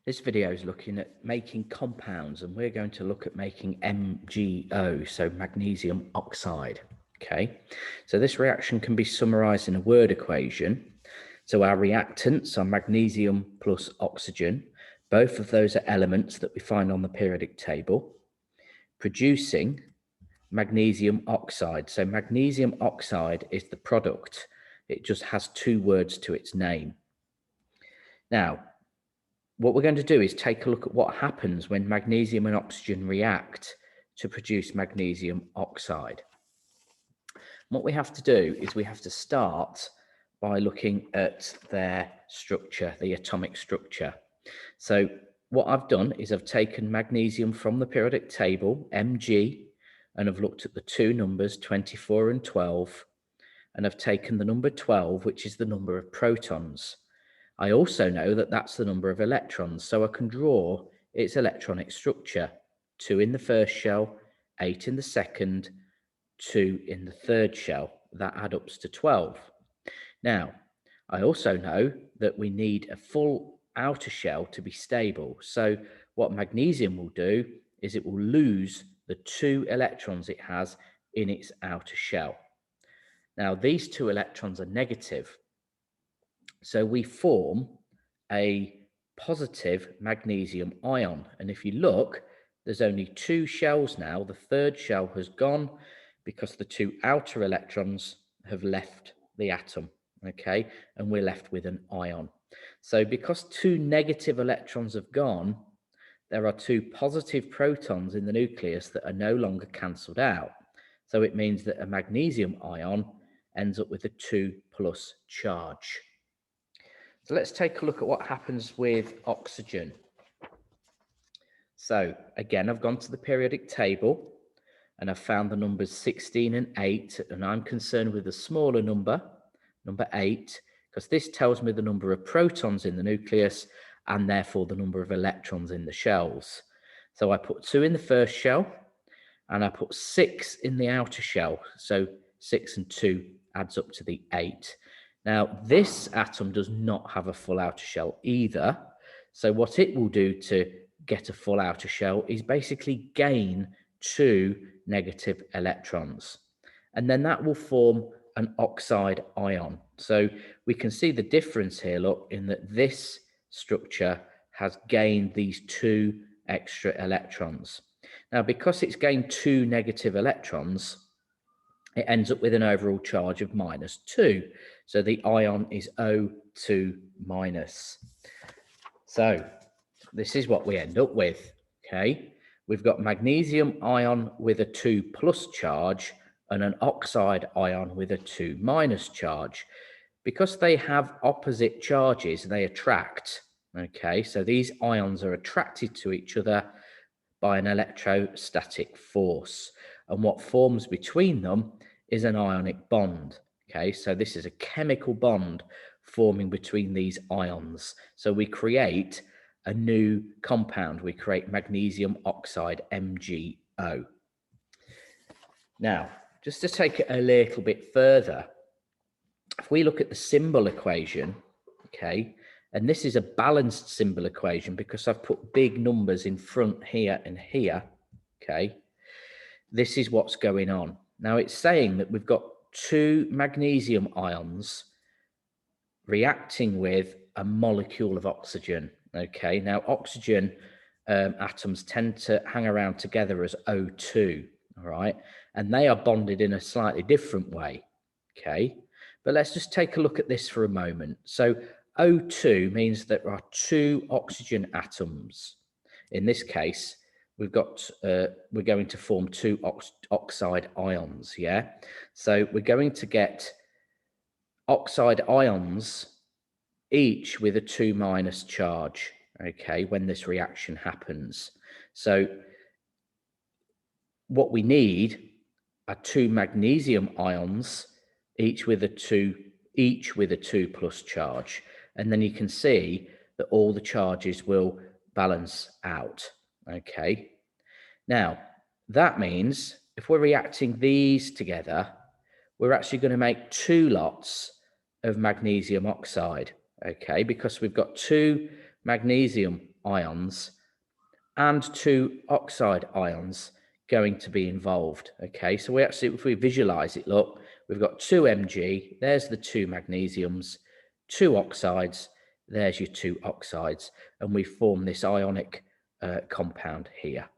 This video is looking at making compounds, and we're going to look at making MgO, so magnesium oxide. Okay, so this reaction can be summarized in a word equation. So our reactants are magnesium plus oxygen. Both of those are elements that we find on the periodic table, producing magnesium oxide. So magnesium oxide is the product. It just has two words to its name. Now, what we're going to do is take a look at what happens when magnesium and oxygen react to produce magnesium oxide. What we have to do is we have to start by looking at their structure, the atomic structure. So what I've done is I've taken magnesium from the periodic table, Mg, and I've looked at the two numbers, 24 and 12, and I've taken the number 12, which is the number of protons. I also know that that's the number of electrons, so I can draw its electronic structure. 2 in the first shell, 8 in the second, 2 in the third shell. That adds up to 12. Now, I also know that we need a full outer shell to be stable. So what magnesium will do is it will lose the 2 electrons it has in its outer shell. Now, these 2 electrons are negative. So we form a positive magnesium ion. And if you look, there's only 2 shells now. The third shell has gone because the 2 outer electrons have left the atom, okay? And we're left with an ion. So because 2 negative electrons have gone, there are 2 positive protons in the nucleus that are no longer cancelled out. So it means that a magnesium ion ends up with a 2+ charge. So let's take a look at what happens with oxygen. So again, I've gone to the periodic table and I've found the numbers 16 and 8, and I'm concerned with the smaller number, number 8, because this tells me the number of protons in the nucleus and therefore the number of electrons in the shells. So I put 2 in the first shell and I put 6 in the outer shell. So 6 and 2 adds up to the 8. Now, this atom does not have a full outer shell either. So what it will do to get a full outer shell is basically gain 2 negative electrons. And then that will form an oxide ion. So we can see the difference here, look, in that this structure has gained these 2 extra electrons. Now, because it's gained 2 negative electrons, it ends up with an overall charge of -2. So the ion is O2-. So this is what we end up with, okay? We've got magnesium ion with a 2+ charge and an oxide ion with a 2- charge. Because they have opposite charges, they attract, okay? So these ions are attracted to each other by an electrostatic force. And what forms between them is an ionic bond. Okay, so this is a chemical bond forming between these ions. So we create a new compound. We create magnesium oxide, MgO. Now, just to take it a little bit further, if we look at the symbol equation, okay, and this is a balanced symbol equation because I've put big numbers in front here and here, okay, this is what's going on. Now it's saying that we've got 2 magnesium ions reacting with a molecule of oxygen, okay. Now oxygen atoms tend to hang around together as O2, all right, and they are bonded in a slightly different way, okay. But let's just take a look at this for a moment. So O2 means that there are 2 oxygen atoms. In this case, we've got we're going to form 2 oxide ions, yeah? So we're going to get oxide ions each with a 2- charge, okay, when this reaction happens. So what we need are 2 magnesium ions each with a 2+ charge, and then you can see that all the charges will balance out, okay. Now that means if we're reacting these together, we're actually going to make 2 lots of magnesium oxide, okay, because we've got 2 magnesium ions and 2 oxide ions going to be involved. Okay, so we actually, if we visualize it, look, we've got 2 Mg, there's the 2 magnesiums, 2 oxides, there's your 2 oxides, and we form this ionic compound here.